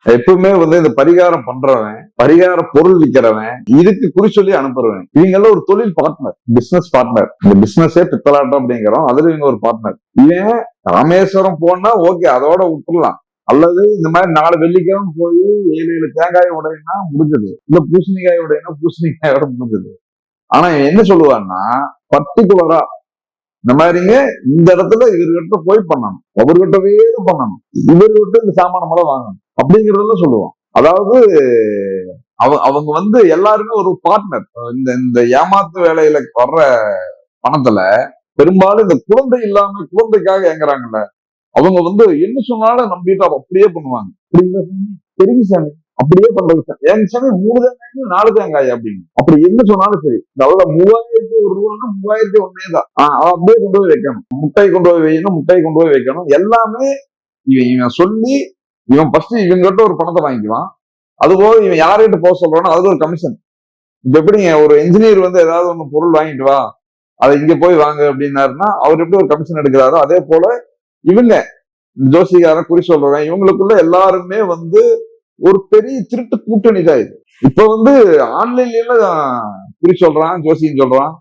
எப்பவுமே இந்த பரிகாரம் பண்றவன், பரிகார பொருள் விற்கிறவன், இதுக்கு குறி சொல்லி அனுப்புறவன், இவங்க எல்லாம் ஒரு தொழில் பார்ட்னர், பிசினஸ் பார்ட்னர். இந்த பிசினஸே பித்தலாட்டம் அப்படிங்கிறோம், அதுல இவங்க ஒரு பார்ட்னர். இவன் ராமேஸ்வரம் போனா ஓகே, அதோட விட்டுடலாம். அல்லது இந்த மாதிரி 4 வெள்ளிக்கிழமை போய் 7 தேங்காய் உடையினா முடிஞ்சது, இல்ல பூசணிக்காய் உடையினா பூசணிக்காயோட முடிஞ்சது. ஆனா இவன் என்ன சொல்லுவான்னா, பர்டிகுலரா இந்த மாதிரிங்க இந்த இடத்துல இவர்கிட்ட போய் பண்ணணும், அவர்கிட்டவே பண்ணணும், இவர்கிட்ட இந்த சாமானமெல்லாம் வாங்கணும் அப்படிங்கறதெல்லாம் சொல்லுவான். அதாவது அவங்க எல்லாருமே ஒரு பார்ட்னர். இந்த ஏமாத்து வேலையில வர்ற பணத்துல பெரும்பாலும் இந்த குழந்தை இல்லாம குழந்தைக்காக ஏங்குறாங்கல்ல, அவங்க என்ன சொன்னாலும் நம்பிட்டு அப்படியே பண்ணுவாங்க. பெரிய சாமி அப்படியே பண்றது எங்க சாமி 3 தேங்காய் 4 தேங்காய் அப்படின்னு அப்படி என்ன சொன்னாலும் சரி, அவ்வளவு 3001 ரூபான்னா 3001 தான். அப்படியே கொண்டு போய் வைக்கணும், முட்டை கொண்டு போய் வைக்கணும், முட்டை கொண்டு போய் வைக்கணும். எல்லாமே இவன் சொல்லி இவன் ஃபர்ஸ்ட் இவங்கிட்ட ஒரு பணத்தை வாங்கிக்குவான். அதுபோக இவன் யார்கிட்ட போக சொல்றானோ அதுல ஒரு கமிஷன். இப்ப எப்படிங்க ஒரு என்ஜினியர் ஏதாவது ஒண்ணு பொருள் வாங்கிட்டு வா, அதை இங்க போய் வாங்க அப்படின்னாருன்னா அவர் எப்படி ஒரு கமிஷன் எடுக்கிறாரோ அதே போல இவங்க ஜோசிகாரன் குறி சொல்றவன் இவங்களுக்குள்ள எல்லாருமே ஒரு பெரிய திருட்டு கூட்டணி தான் இது. இப்ப ஆன்லைன்ல குறி சொல்றான், ஜோசியம் சொல்றான்,